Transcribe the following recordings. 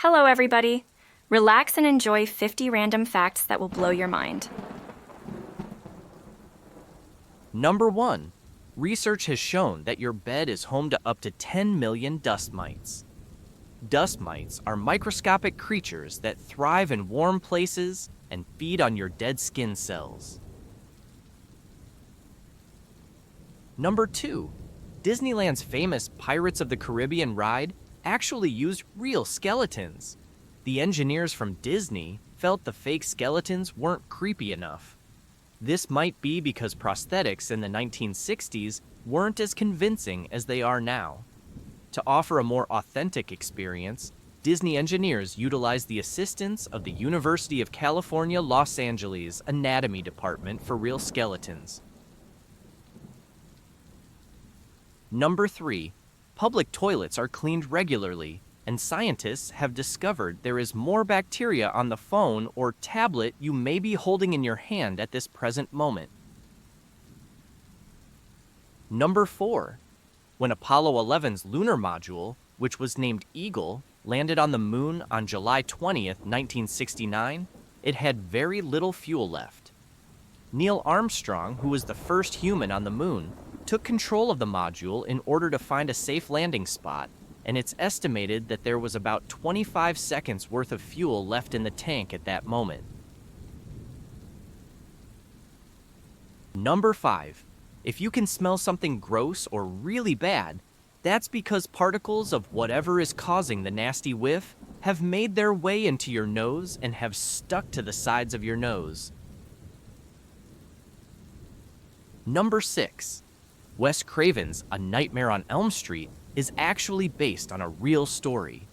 Hello, everybody. Relax and enjoy 50 random facts that will blow your mind. Number 1. Research has shown that your bed is home to up to 10 million dust mites. Dust mites are microscopic creatures that thrive in warm places and feed on your dead skin cells. Number 2. Disneyland's famous Pirates of the Caribbean ride actually used real skeletons. The engineers from Disney felt the fake skeletons weren't creepy enough. This might be because prosthetics in the 1960s weren't as convincing as they are now. To offer a more authentic experience, Disney engineers utilized the assistance of the University of California, Los Angeles Anatomy Department for real skeletons. Number 3. Public toilets are cleaned regularly, and scientists have discovered there is more bacteria on the phone or tablet you may be holding in your hand at this present moment. Number 4. When Apollo 11's lunar module, which was named Eagle, landed on the moon on July 20th, 1969, it had very little fuel left. Neil Armstrong, who was the first human on the moon, took control of the module in order to find a safe landing spot, and it's estimated that there was about 25 seconds worth of fuel left in the tank at that moment. Number 5. If you can smell something gross or really bad, that's because particles of whatever is causing the nasty whiff have made their way into your nose and have stuck to the sides of your nose. Number 6. Wes Craven's A Nightmare on Elm Street is actually based on a real story.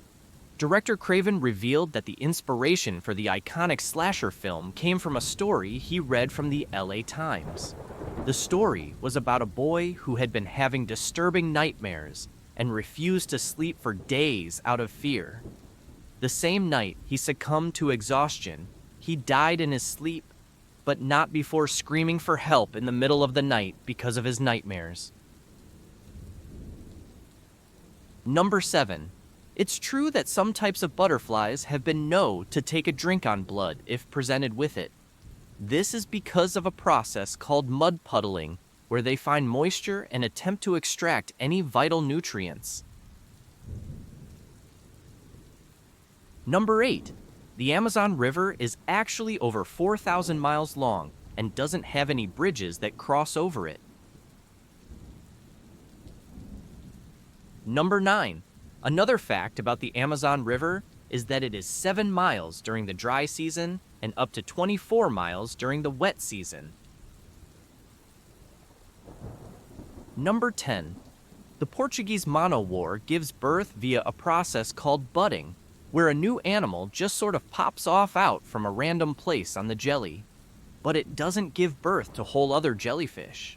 Director Craven revealed that the inspiration for the iconic slasher film came from a story he read from the LA Times. The story was about a boy who had been having disturbing nightmares and refused to sleep for days out of fear. The same night he succumbed to exhaustion, he died in his sleep, but not before screaming for help in the middle of the night because of his nightmares. Number 7. It's true that some types of butterflies have been known to take a drink on blood if presented with it. This is because of a process called mud puddling, where they find moisture and attempt to extract any vital nutrients. Number 8. The Amazon River is actually over 4,000 miles long and doesn't have any bridges that cross over it. Number 9. Another fact about the Amazon River is that it is 7 miles during the dry season and up to 24 miles during the wet season. Number 10. The Portuguese Mono War gives birth via a process called budding, where a new animal just sort of pops off out from a random place on the jelly. But it doesn't give birth to whole other jellyfish.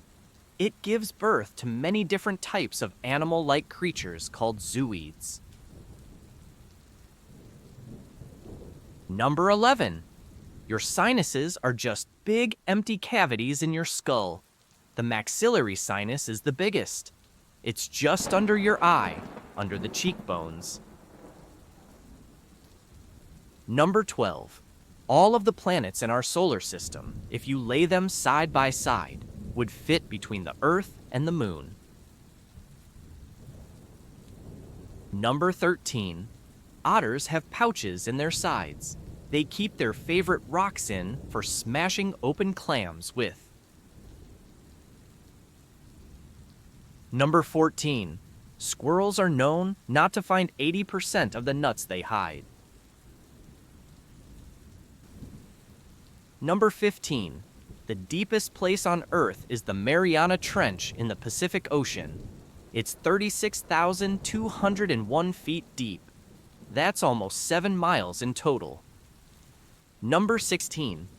It gives birth to many different types of animal-like creatures called zooids. Number 11. Your sinuses are just big, empty cavities in your skull. The maxillary sinus is the biggest. It's just under your eye, under the cheekbones. Number 12. All of the planets in our solar system, if you lay them side by side, would fit between the Earth and the Moon. Number 13. Otters have pouches in their sides. They keep their favorite rocks in for smashing open clams with. Number 14. Squirrels are known not to find 80% of the nuts they hide. Number 15. The deepest place on Earth is the Mariana Trench in the Pacific Ocean. It's 36,201 feet deep. That's almost 7 miles in total. Number 16.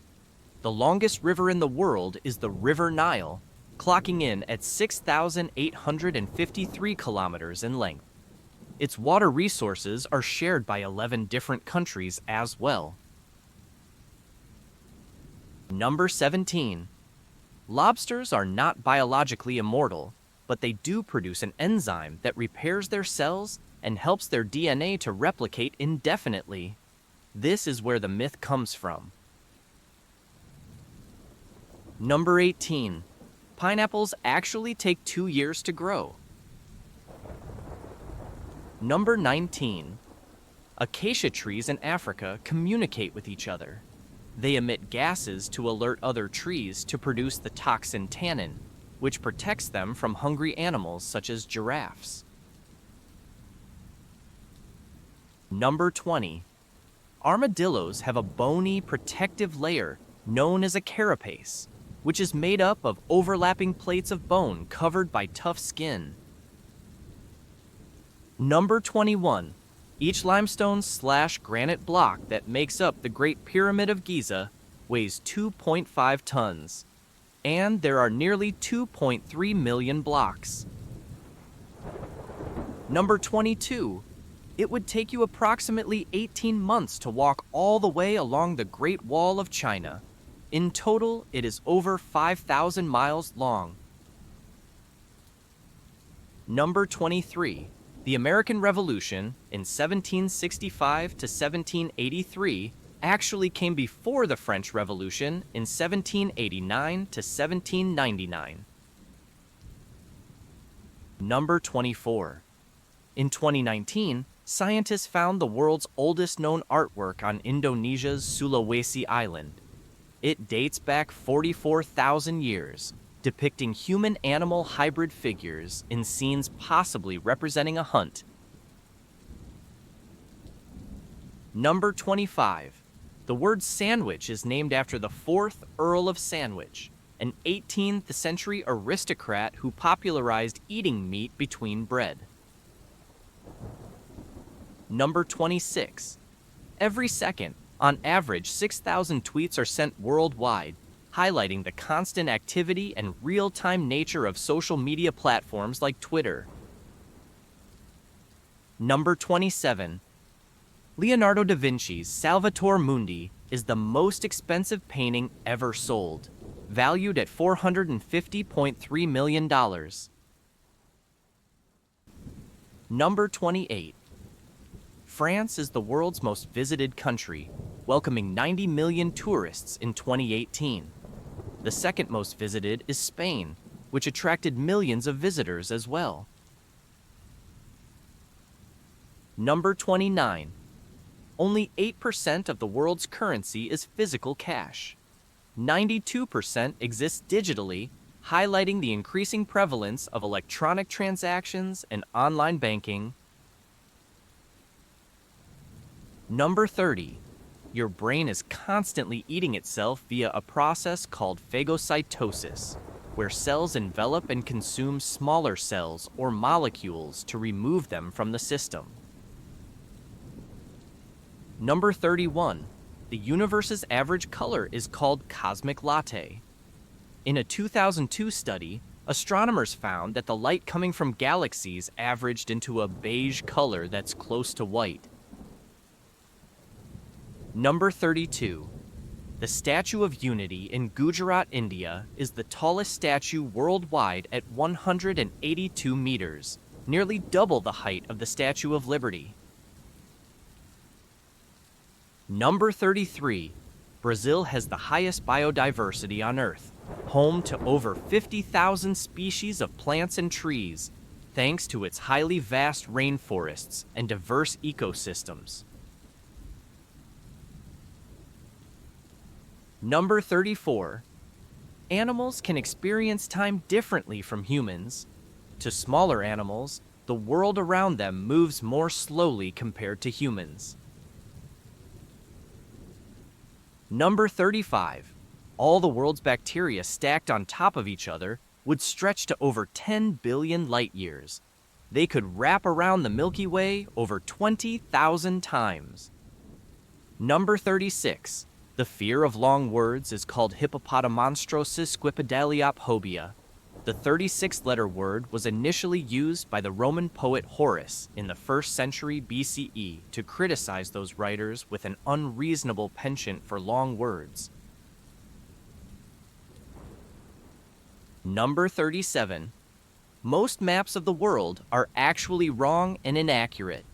The longest river in the world is the River Nile, clocking in at 6,853 kilometers in length. Its water resources are shared by 11 different countries as well. Number 17. Lobsters are not biologically immortal, but they do produce an enzyme that repairs their cells and helps their DNA to replicate indefinitely. This is where the myth comes from. Number 18. Pineapples actually take 2 years to grow. Number 19. Acacia trees in Africa communicate with each other. They emit gases to alert other trees to produce the toxin tannin, which protects them from hungry animals such as giraffes. Number 20. Armadillos have a bony, protective layer known as a carapace, which is made up of overlapping plates of bone covered by tough skin. Number 21. Each limestone/granite block that makes up the Great Pyramid of Giza weighs 2.5 tons, and there are nearly 2.3 million blocks. Number 22. It would take you approximately 18 months to walk all the way along the Great Wall of China. In total, it is over 5,000 miles long. Number 23. The American Revolution in 1765 to 1783 actually came before the French Revolution in 1789 to 1799. Number 24. In 2019, scientists found the world's oldest known artwork on Indonesia's Sulawesi Island. It dates back 44,000 years, depicting human-animal hybrid figures in scenes possibly representing a hunt. Number 25. The word sandwich is named after the 4th Earl of Sandwich, an 18th century aristocrat who popularized eating meat between bread. Number 26. Every second, on average, 6,000 tweets are sent worldwide, highlighting the constant activity and real-time nature of social media platforms like Twitter. Number 27. Leonardo da Vinci's Salvator Mundi is the most expensive painting ever sold, valued at $450.3 million. Number 28. France is the world's most visited country, welcoming 90 million tourists in 2018. The second most visited is Spain, which attracted millions of visitors as well. Number 29. Only 8% of the world's currency is physical cash. 92% exists digitally, highlighting the increasing prevalence of electronic transactions and online banking. Number 30. Your brain is constantly eating itself via a process called phagocytosis, where cells envelop and consume smaller cells or molecules to remove them from the system. Number 31. The universe's average color is called cosmic latte. In a 2002 study, astronomers found that the light coming from galaxies averaged into a beige color that's close to white. Number 32. The Statue of Unity in Gujarat, India is the tallest statue worldwide at 182 meters, nearly double the height of the Statue of Liberty. Number 33. Brazil has the highest biodiversity on Earth, home to over 50,000 species of plants and trees, thanks to its highly vast rainforests and diverse ecosystems. Number 34. Animals can experience time differently from humans. To smaller animals, the world around them moves more slowly compared to humans. Number 35. All the world's bacteria stacked on top of each other would stretch to over 10 billion light years. They could wrap around the Milky Way over 20,000 times. Number 36. The fear of long words is called hippopotamonstrosis squipedaliophobia. The 36-letter word was initially used by the Roman poet Horace in the 1st century BCE to criticize those writers with an unreasonable penchant for long words. Number 37. Most maps of the world are actually wrong and inaccurate.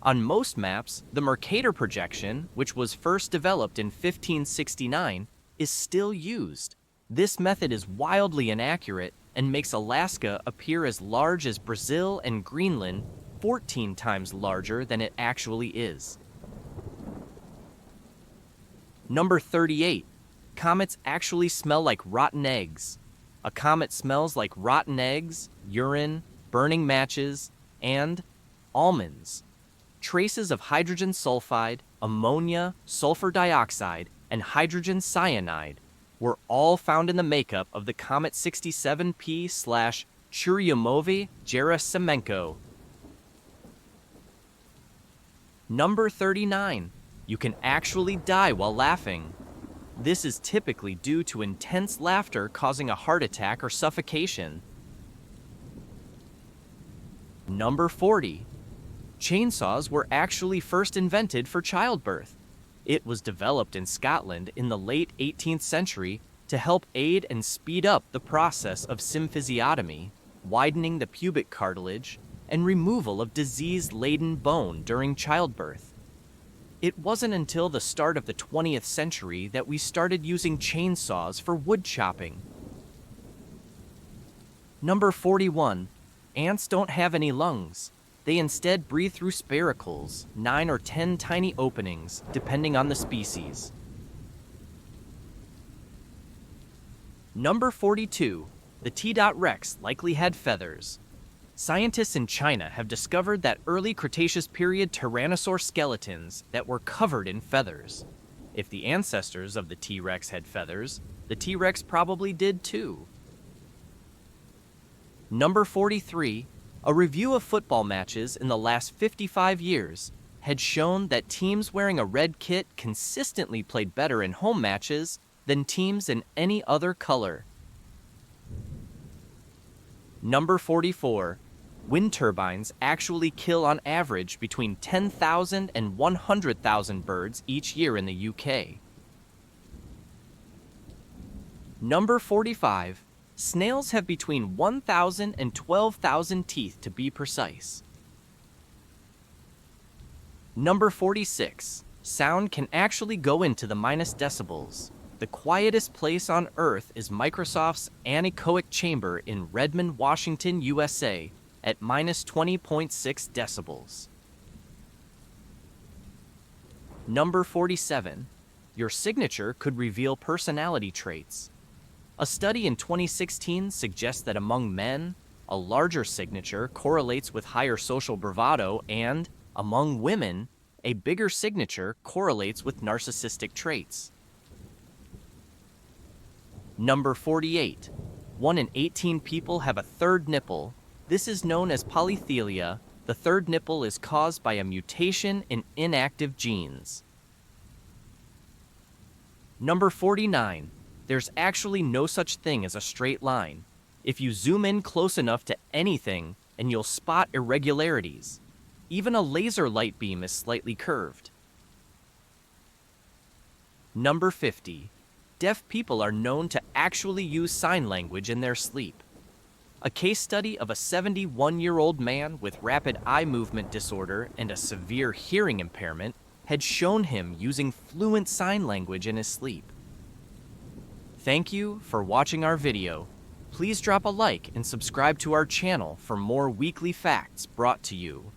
On most maps, the Mercator projection, which was first developed in 1569, is still used. This method is wildly inaccurate and makes Alaska appear as large as Brazil and Greenland, 14 times larger than it actually is. Number 38. Comets actually smell like rotten eggs. A comet smells like rotten eggs, urine, burning matches, and almonds. Traces of hydrogen sulfide, ammonia, sulfur dioxide, and hydrogen cyanide were all found in the makeup of the Comet 67P/Churyumov-Gerasimenko. Number 39. You can actually die while laughing. This is typically due to intense laughter causing a heart attack or suffocation. Number 40. Chainsaws were actually first invented for childbirth. It was developed in Scotland in the late 18th century to help aid and speed up the process of symphysiotomy, widening the pubic cartilage, and removal of disease-laden bone during childbirth. It wasn't until the start of the 20th century that we started using chainsaws for wood chopping. Number 41. Ants don't have any lungs. They instead breathe through spiracles, 9 or 10 tiny openings, depending on the species. Number 42. The T. rex likely had feathers. Scientists in China have discovered that early Cretaceous period tyrannosaur skeletons that were covered in feathers. If the ancestors of the T-Rex had feathers, the T-Rex probably did too. Number 43. A review of football matches in the last 55 years had shown that teams wearing a red kit consistently played better in home matches than teams in any other color. Number 44. Wind turbines actually kill on average between 10,000 and 100,000 birds each year in the UK. Number 45. Snails have between 1,000 and 12,000 teeth to be precise. Number 46. Sound can actually go into the minus decibels. The quietest place on Earth is Microsoft's anechoic chamber in Redmond, Washington, USA, at minus 20.6 decibels. Number 47. Your signature could reveal personality traits. A study in 2016 suggests that among men, a larger signature correlates with higher social bravado, and, among women, a bigger signature correlates with narcissistic traits. Number 48. 1 in 18 people have a third nipple. This is known as polythelia. The third nipple is caused by a mutation in inactive genes. Number 49. There's actually no such thing as a straight line. If you zoom in close enough to anything, and you'll spot irregularities. Even a laser light beam is slightly curved. Number 50. Deaf people are known to actually use sign language in their sleep. A case study of a 71-year-old man with rapid eye movement disorder and a severe hearing impairment had shown him using fluent sign language in his sleep. Thank you for watching our video. Please drop a like and subscribe to our channel for more weekly facts brought to you.